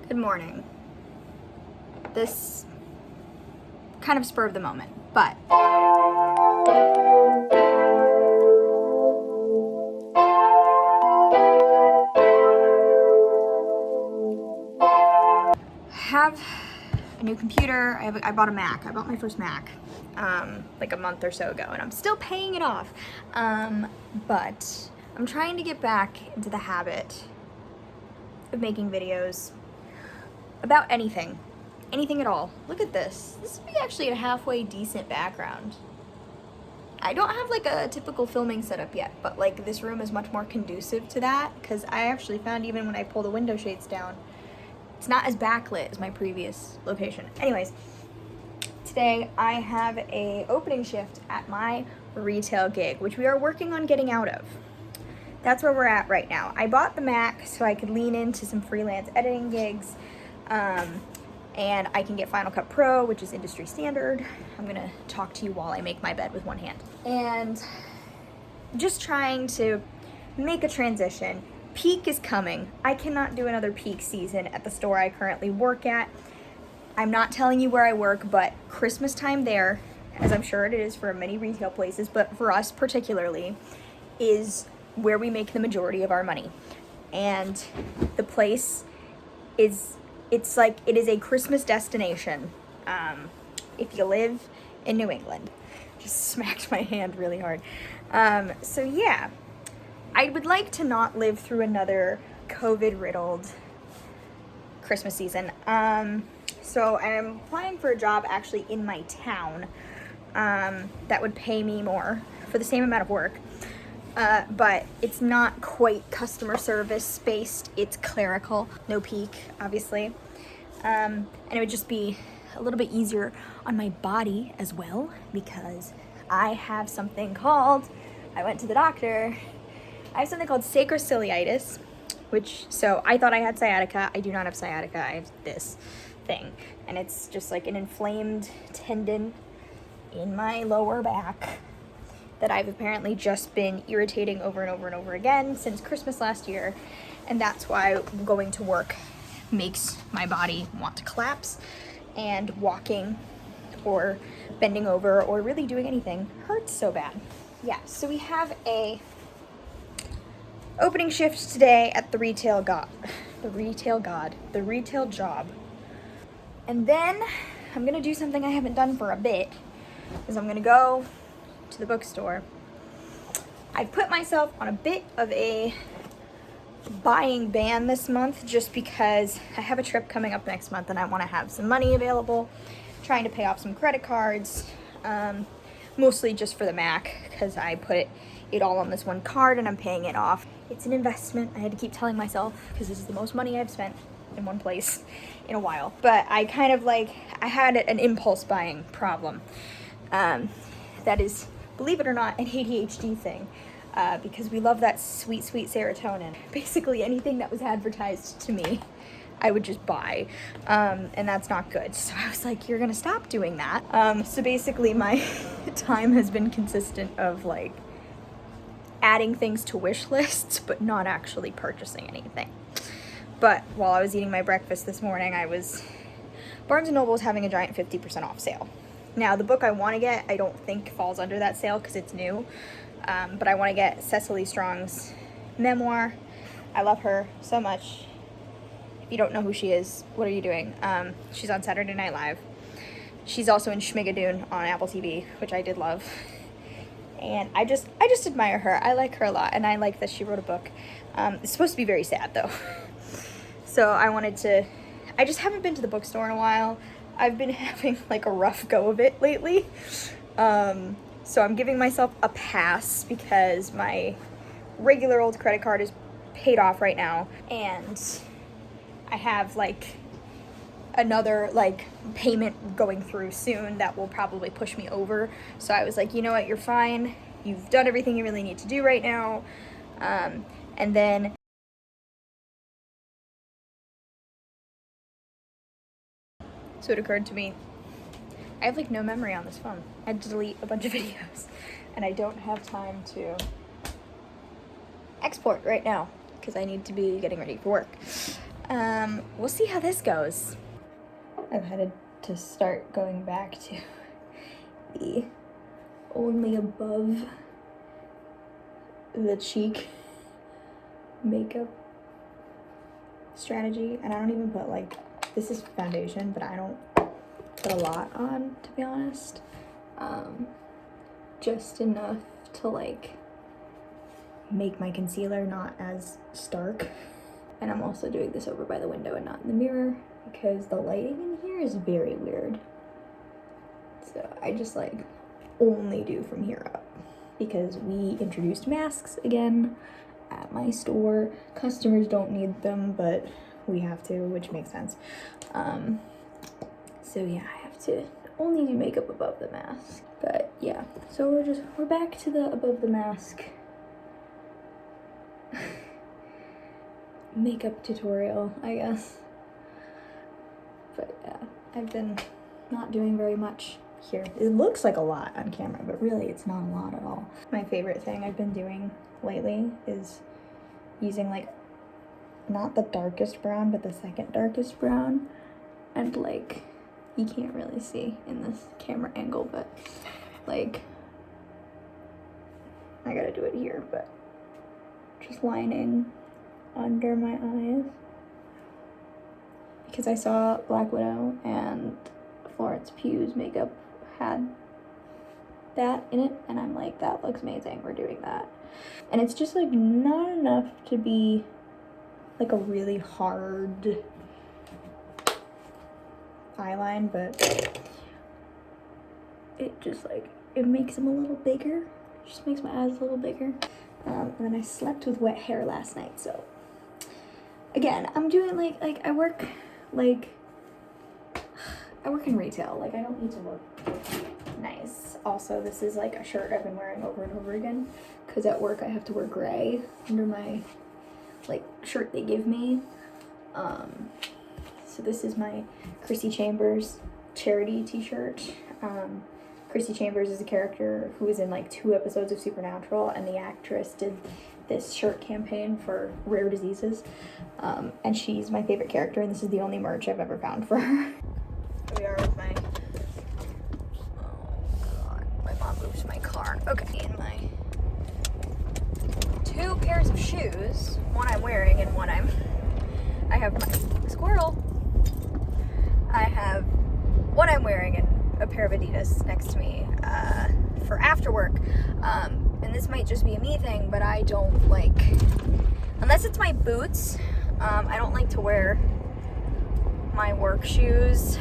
Good morning. This kind of spur of the moment, but have a new computer. I bought a Mac. I bought my first Mac like a month or so ago, and I'm still paying it off. But I'm trying to get back into the habit of making videos about anything at all. Look at this. This would be actually a halfway decent background. I don't have like a typical filming setup yet, but like this room is much more conducive to that, because I actually found even when I pull the window shades down, it's not as backlit as my previous location. Anyways, today I have a opening shift at my retail gig, which we are working on getting out of. That's where we're at right now. I bought the Mac so I could lean into some freelance editing gigs, and I can get Final Cut Pro, which is industry standard. I'm gonna talk to you while I make my bed with one hand. And just trying to make a transition. Peak is coming. I cannot do another peak season at the store I currently work at. I'm not telling you where I work, but Christmas time there, as I'm sure it is for many retail places, but for us particularly, is where we make the majority of our money. And the place is, it is a Christmas destination if you live in New England. Just smacked my hand really hard. So yeah, I would like to not live through another COVID-riddled Christmas season. So I'm applying for a job actually in my town that would pay me more for the same amount of work. But it's not quite customer service based, it's clerical, no peak, obviously. And it would just be a little bit easier on my body as well, because I have something called, I went to the doctor, I have something called sacrociliitis, so I thought I had sciatica. I do not have sciatica, I have this thing. And it's just like an inflamed tendon in my lower back that I've apparently just been irritating over and over and over again since Christmas last year. And that's why going to work makes my body want to collapse, and walking or bending over or really doing anything hurts so bad. Yeah, so we have a opening shift today at the retail job. And then I'm gonna do something I haven't done for a bit, is I'm gonna go to the bookstore. I put myself on a bit of a buying ban this month just because I have a trip coming up next month and I want to have some money available, trying to pay off some credit cards, mostly just for the Mac, because I put it all on this one card and I'm paying it off. It's an investment, I had to keep telling myself, because this is the most money I've spent in one place in a while. But I kind of I had an impulse buying problem. That is, believe it or not, an ADHD thing, because we love that sweet, sweet serotonin. Basically anything that was advertised to me, I would just buy, and that's not good. So I was like, you're gonna stop doing that. So basically my time has been consistent of adding things to wish lists, but not actually purchasing anything. But while I was eating my breakfast this morning, Barnes & Noble was having a giant 50% off sale. Now, the book I want to get, I don't think falls under that sale because it's new, but I want to get Cecily Strong's memoir. I love her so much. If you don't know who she is, what are you doing? She's on Saturday Night Live. She's also in Schmigadoon on Apple TV, which I did love. And I just admire her. I like her a lot, and I like that she wrote a book. It's supposed to be very sad, though. So I just haven't been to the bookstore in a while. I've been having a rough go of it lately. So I'm giving myself a pass because my regular old credit card is paid off right now. And I have another payment going through soon that will probably push me over. So I was like, you know what, you're fine. You've done everything you really need to do right now. And then so it occurred to me, I have no memory on this phone. I had to delete a bunch of videos, and I don't have time to export right now because I need to be getting ready for work. We'll see how this goes. I've had to start going back to the only above the cheek makeup strategy, and I don't even put like, this is foundation, but I don't put a lot on, to be honest. Just enough to like make my concealer not as stark. And I'm also doing this over by the window and not in the mirror because the lighting in here is very weird. So I just like only do from here up because we introduced masks again at my store. Customers don't need them, but we have to, which makes sense. So yeah, I have to only do makeup above the mask. But yeah, so we're back to the above the mask makeup tutorial, I guess. But yeah, I've been not doing very much here. It looks like a lot on camera, but really it's not a lot at all. My favorite thing I've been doing lately is using like, not the darkest brown, but the second darkest brown. And like, you can't really see in this camera angle, but like, I gotta do it here, but just lining under my eyes. Because I saw Black Widow and Florence Pugh's makeup had that in it, and I'm like, that looks amazing, we're doing that. And it's just like not enough to be like a really hard eyeline, but it just like, it makes them a little bigger. It just makes my eyes a little bigger. And then I slept with wet hair last night, so again, I'm doing like I work in retail, like I don't need to look nice. Also, this is like a shirt I've been wearing over and over again because at work I have to wear gray under my like shirt they give me. So this is my Chrissy Chambers charity t-shirt. Chrissy Chambers is a character who was in like 2 episodes of Supernatural, and the actress did this shirt campaign for rare diseases. And she's my favorite character, and this is the only merch I've ever found for her. Here we are with my, oh god, my mom moved my car. Okay, and my 2 pairs of shoes, one I'm wearing and one I have my squirrel. I have one I'm wearing and a pair of Adidas next to me for after work. And this might just be a me thing, but I don't like, unless it's my boots, I don't like to wear my work shoes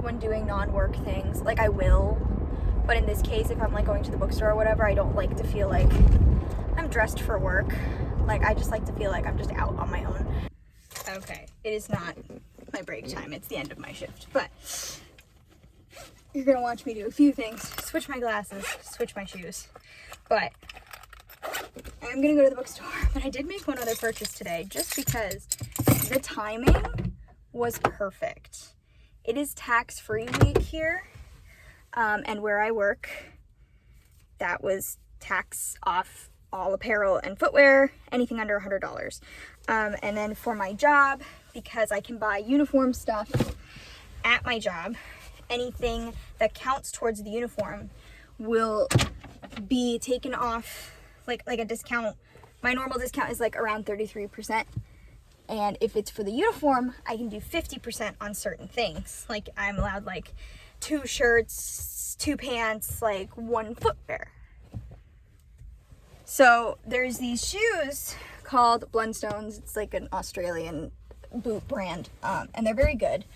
when doing non-work things. Like I will, but in this case, if I'm like going to the bookstore or whatever, I don't like to feel like I'm dressed for work. Like I just like to feel like I'm just out on my own. Okay, it is not my break time, it's the end of my shift, but you're gonna watch me do a few things: switch my glasses, switch my shoes. But I'm gonna go to the bookstore. But I did make one other purchase today just because the timing was perfect. It is tax-free week here, and where I work, that was tax off all apparel and footwear, anything under $100. And then for my job, because I can buy uniform stuff at my job, anything that counts towards the uniform will be taken off, like a discount. My normal discount is like around 33%. And if it's for the uniform, I can do 50% on certain things. Like I'm allowed like 2 shirts, 2 pants, like 1 footwear. So there's these shoes called Blundstones. It's like an Australian boot brand, and they're very good.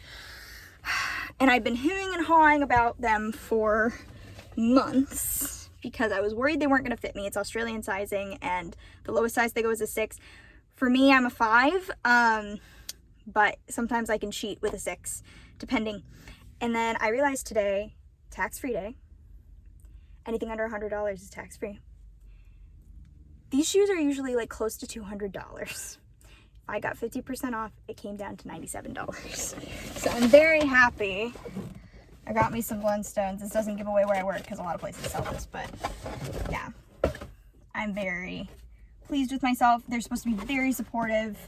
And I've been hemming and hawing about them for months because I was worried they weren't going to fit me. It's Australian sizing, and the lowest size they go is a 6. For me, I'm a 5, but sometimes I can cheat with a 6, depending. And then I realized today, tax-free day, anything under $100 is tax-free. These shoes are usually like close to $200. I got 50% off, it came down to $97. So I'm very happy. I got me some Blundstones. This doesn't give away where I work because a lot of places sell this, but yeah, I'm very pleased with myself. They're supposed to be very supportive.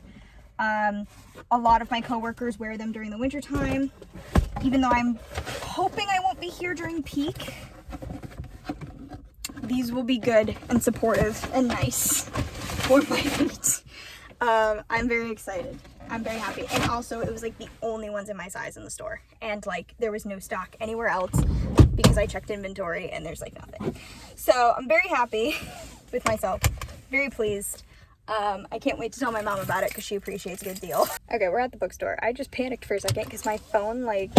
A lot of my coworkers wear them during the winter time, even though I'm hoping I won't be here during peak. These will be good and supportive and nice for my feet. I'm very excited. I'm very happy. And also, it was like the only ones in my size in the store. And like, there was no stock anywhere else because I checked inventory and there's like nothing. So I'm very happy with myself. Very pleased. I can't wait to tell my mom about it because she appreciates a good deal. Okay, we're at the bookstore. I just panicked for a second because my phone like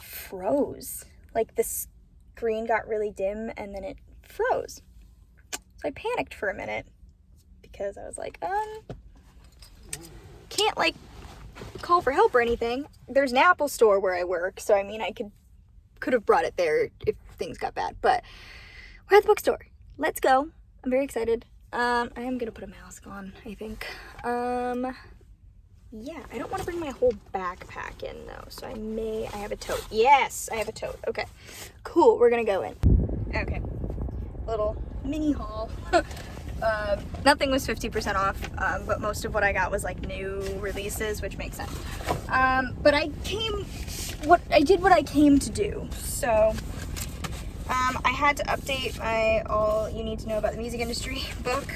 froze. Like the screen got really dim and then it froze. So I panicked for a minute because I was like, can't like call for help or anything. There's an Apple store where I work, so I mean I could have brought it there if things got bad, but we're at the bookstore. Let's go. I'm very excited. I am gonna put a mask on, I think. Yeah, I don't want to bring my whole backpack in though, so I have a tote. Yes, I have a tote. Okay, cool, we're gonna go in. Okay, little mini haul. Nothing was 50% off, but most of what I got was like new releases, which makes sense. But I did what I came to do. So, I had to update my All You Need to Know About the Music Industry book,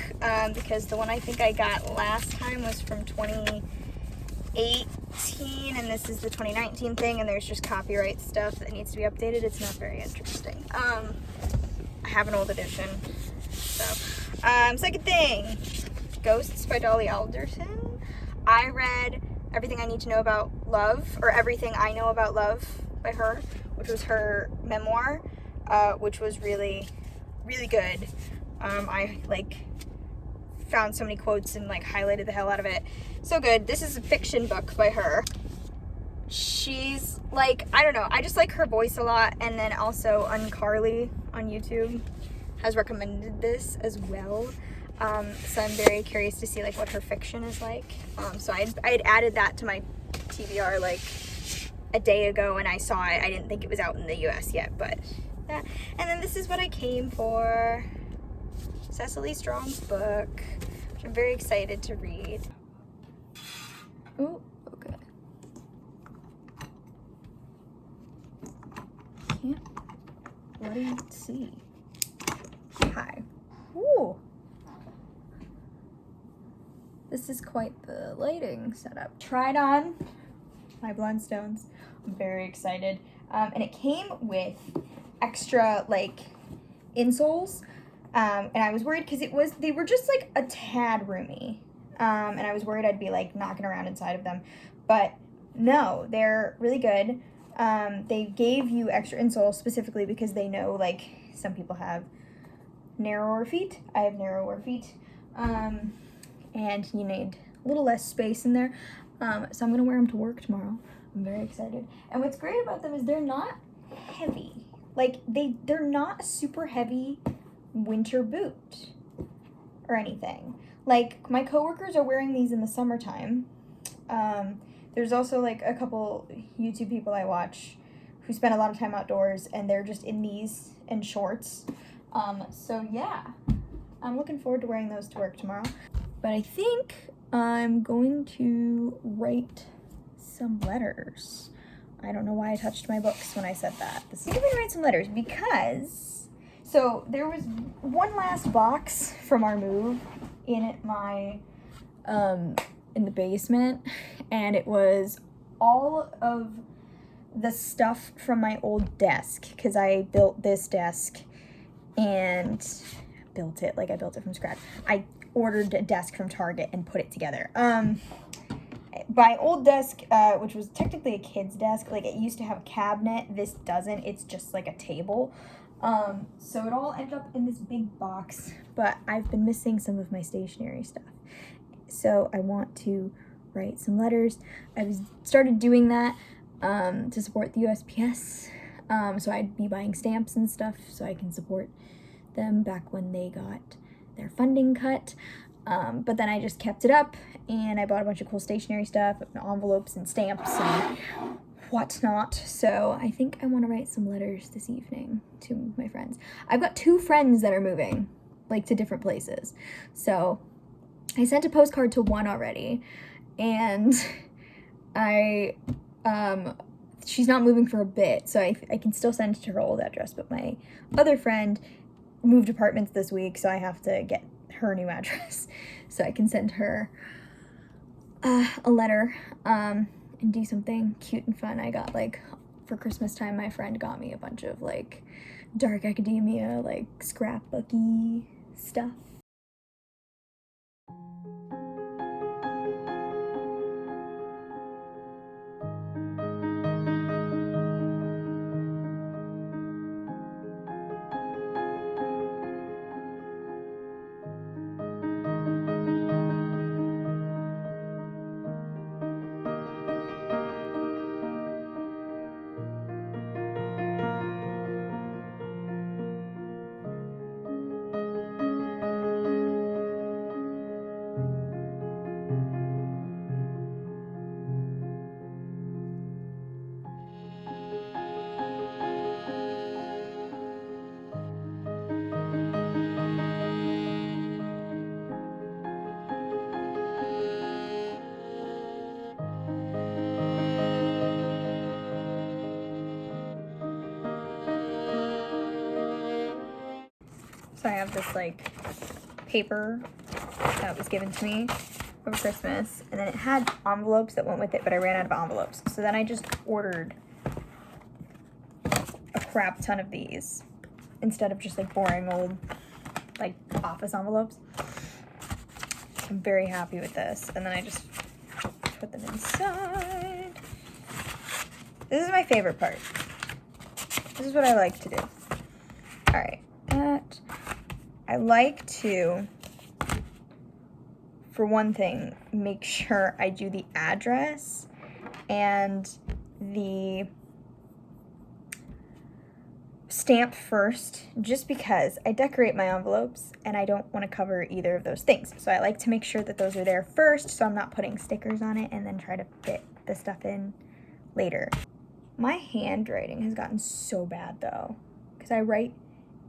because the one I think I got last time was from 2018, and this is the 2019 thing, and there's just copyright stuff that needs to be updated. It's not very interesting. I have an old edition, so. Second thing, Ghosts by Dolly Alderton. I read Everything I Need to Know About Love, or Everything I Know About Love by her, which was her memoir, which was really, really good. I like found so many quotes and like highlighted the hell out of it. So good. This is a fiction book by her. She's like, I don't know, I just like her voice a lot, and then also Uncarly on YouTube has recommended this as well, so I'm very curious to see like what her fiction is like. So I had added that to my TBR like a day ago, and I saw it. I didn't think it was out in the US yet, but that. And then this is what I came for, Cecily Strong's book, which I'm very excited to read. Oh, okay. Can't bloody see. Hi. Ooh. This is quite the lighting setup. Tried on my Blundstones. I'm very excited. And it came with extra like insoles. And I was worried because they were just like a tad roomy. And I was worried I'd be like knocking around inside of them. But no, they're really good. They gave you extra insoles specifically because they know like some people have narrower feet. I have narrower feet, and you need a little less space in there, so I'm gonna wear them to work tomorrow. I'm very excited. And what's great about them is they're not heavy. Like they're not a super heavy winter boot or anything. Like my coworkers are wearing these in the summertime. There's also like a couple YouTube people I watch who spend a lot of time outdoors, and they're just in these and shorts. So yeah, I'm looking forward to wearing those to work tomorrow. But I think I'm going to write some letters. I don't know why I touched my books when I said that. I'm going to write some letters because, so there was one last box from our move in my, in the basement, and it was all of the stuff from my old desk, because I built this desk and built it from scratch. I ordered a desk from Target and put it together. My old desk, which was technically a kid's desk, like it used to have a cabinet. This doesn't. It's just like a table. So it all ended up in this big box, but I've been missing some of my stationery stuff. So I want to write some letters. I've started doing that to support the USPS. So I'd be buying stamps and stuff so I can support them back when they got their funding cut. But then I just kept it up, and I bought a bunch of cool stationery stuff, envelopes and stamps and whatnot. So I think I want to write some letters this evening to my friends. I've got 2 friends that are moving, like to different places. So I sent a postcard to one already, and she's not moving for a bit, so I can still send it to her old address, but my other friend moved apartments this week, so I have to get her new address so I can send her a letter and do something cute and fun. I got, like, for Christmas time, my friend got me a bunch of, like, dark academia, like, scrapbooky stuff. So I have this, like, paper that was given to me over Christmas, and then it had envelopes that went with it, but I ran out of envelopes. So then I just ordered a crap ton of these instead of just, like, boring old, like, office envelopes. I'm very happy with this. And then I just put them inside. This is my favorite part. This is what I like to do. All right, I like to, for one thing, make sure I do the address and the stamp first, just because I decorate my envelopes and I don't want to cover either of those things. So I like to make sure that those are there first, so I'm not putting stickers on it and then try to fit the stuff in later. My handwriting has gotten so bad though, because I write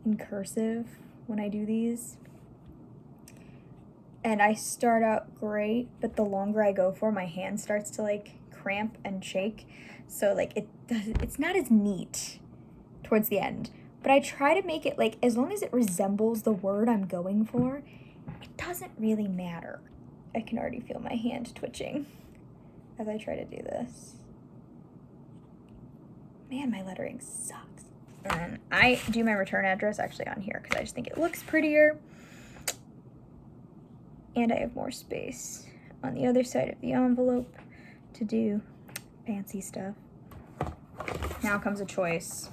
in cursive when I do these. And I start out great, but the longer I go for, my hand starts to, like, cramp and shake. So, like, it's not as neat towards the end. But I try to make it, like, as long as it resembles the word I'm going for, it doesn't really matter. I can already feel my hand twitching as I try to do this. Man, my lettering sucks. And I do my return address actually on here because I just think it looks prettier. And I have more space on the other side of the envelope to do fancy stuff. Now comes a choice.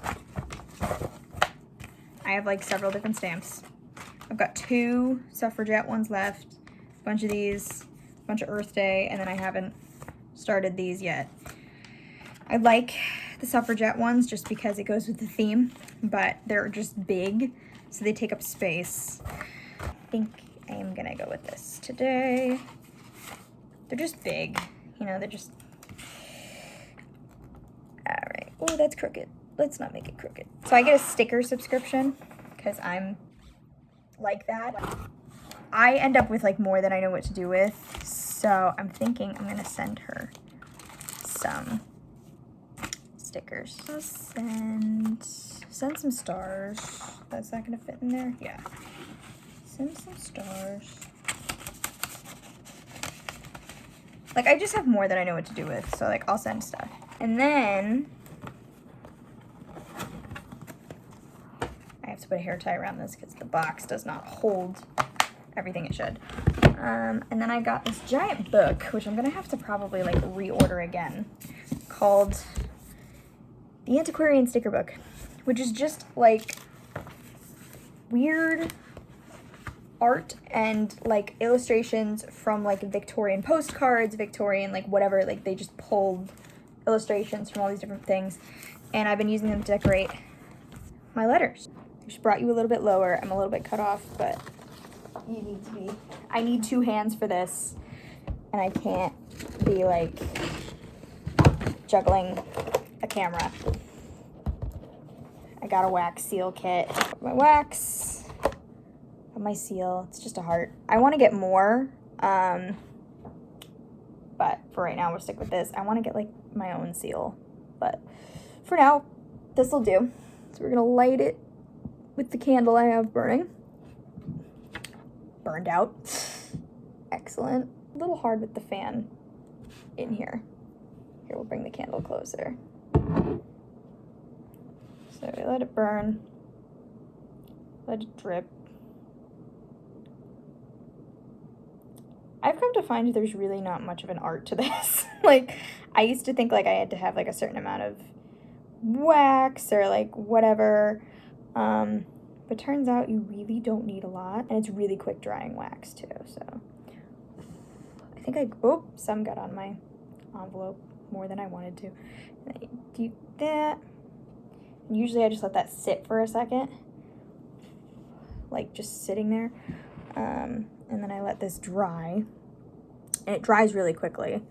I have, like, several different stamps. I've got 2 suffragette ones left, a bunch of these, a bunch of Earth Day, and then I haven't started these yet. I like the suffragette ones just because it goes with the theme, but they're just big, so they take up space. I think I am gonna go with this today. They're just big, you know, they're just... All right, oh, that's crooked. Let's not make it crooked. So I get a sticker subscription because I'm like that. I end up with, like, more than I know what to do with, so I'm thinking I'm gonna send her some stickers. I'll send some stars. That's not gonna fit in there? Yeah. Send some stars. Like, I just have more than I know what to do with, so, like, I'll send stuff. And then I have to put a hair tie around this because the box does not hold everything it should. And then I got this giant book, which I'm gonna have to probably, like, reorder again, called The Antiquarian Sticker Book, which is just, like, weird art and, like, illustrations from, like, Victorian postcards, Victorian, like, whatever. Like, they just pulled illustrations from all these different things, and I've been using them to decorate my letters. I just brought you a little bit lower. I'm a little bit cut off, but you need to be... I need 2 hands for this, and I can't be, like, juggling a camera. I got a wax seal kit. My wax, my seal, it's just a heart. I want to get more, but but for right now, we'll stick with this. I want to get like my own seal, but for now, this will do. So we're gonna light it with the candle I have burning. Burned out. Excellent. A little hard with the fan in here. Here, we'll bring the candle closer. So we let it burn. Let it drip. I've come to find there's really not much of an art to this. Like, I used to think like I had to have like a certain amount of wax or like whatever. But turns out you really don't need a lot, and it's really quick drying wax too. So I think some got on my envelope more than I wanted to. And I do that. And usually I just let that sit for a second, like just sitting there. And then I let this dry, and it dries really quickly.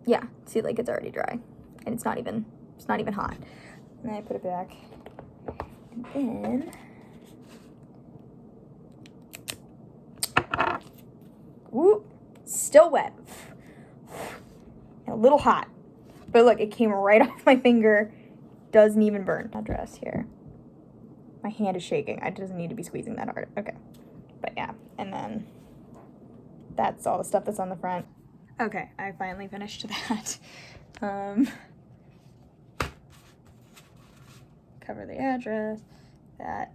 Yeah, see, like it's already dry, and it's not even hot. And then I put it back, and then, whoop, still wet, and a little hot, but look, it came right off my finger, doesn't even burn. Address here. My hand is shaking. I doesn't need to be squeezing that hard. Okay. But yeah, and then that's all the stuff that's on the front. Okay, I finally finished that. Cover the address. That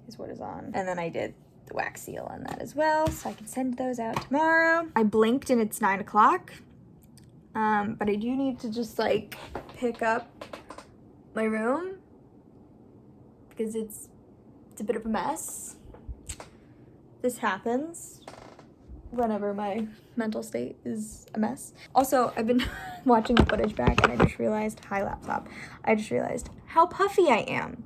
is what is on. And then I did the wax seal on that as well, so I can send those out tomorrow. I blinked and it's 9 o'clock. But I do need to just like pick up my room, because it's a bit of a mess. This happens whenever my mental state is a mess. Also, I've been watching the footage back, and I just realized, hi laptop, I just realized how puffy I am.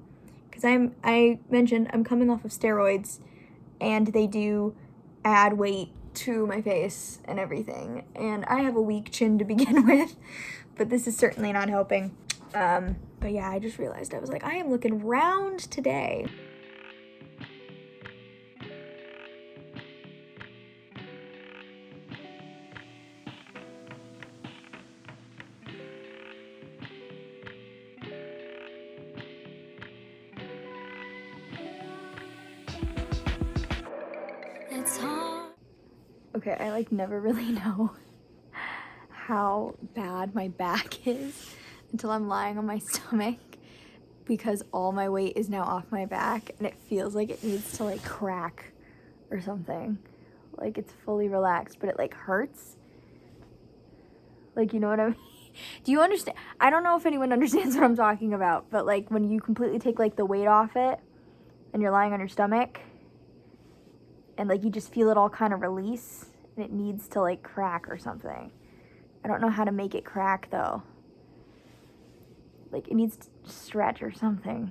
Because I mentioned I'm coming off of steroids, and they do add weight to my face and everything. And I have a weak chin to begin with, but this is certainly not helping. But yeah, I just realized, I was like, I am looking round today. Okay, I like never really know how bad my back is until I'm lying on my stomach, because all my weight is now off my back and it feels like it needs to like crack or something. Like it's fully relaxed, but it like hurts. Like, you know what I mean? Do you understand? I don't know if anyone understands what I'm talking about, but like when you completely take like the weight off it and you're lying on your stomach and like you just feel it all kind of release and it needs to like crack or something. I don't know how to make it crack though. Like it needs to stretch or something.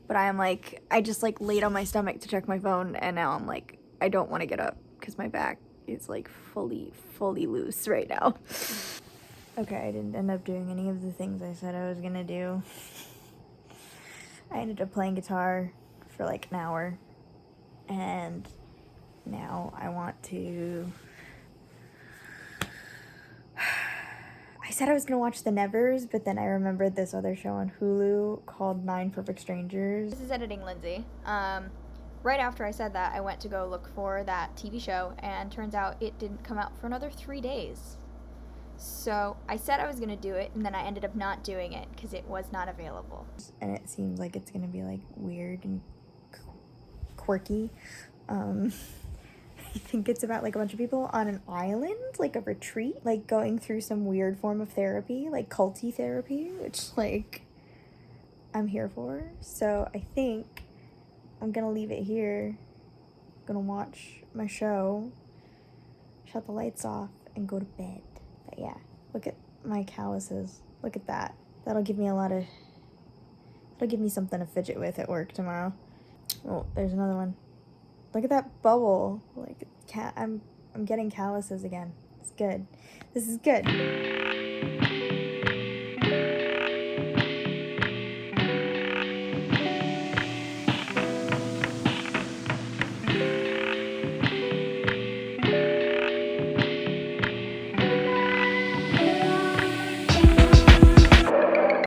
But I am like, I just like laid on my stomach to check my phone, and now I'm like, I don't want to get up because my back is like fully loose right now. Okay, I didn't end up doing any of the things I said I was gonna do. I ended up playing guitar for like an hour, and now I want to... I said I was gonna watch The Nevers, but then I remembered this other show on Hulu called 9 Perfect Strangers. This is Editing Lindsay. Right after I said that, I went to go look for that TV show, and turns out it didn't come out for another 3 days. So I said I was gonna do it, and then I ended up not doing it because it was not available. And it seems like it's gonna be like weird and quirky. I think it's about like a bunch of people on an island, like a retreat, like going through some weird form of therapy, like culty therapy, which like I'm here for. So I think I'm gonna leave it here. I'm gonna watch my show, shut the lights off, and go to bed. But yeah, look at my calluses. Look at that. That'll give me something to fidget with at work tomorrow. Oh, there's another one. Look at that bubble. Like, I'm getting calluses again. It's good. This is good.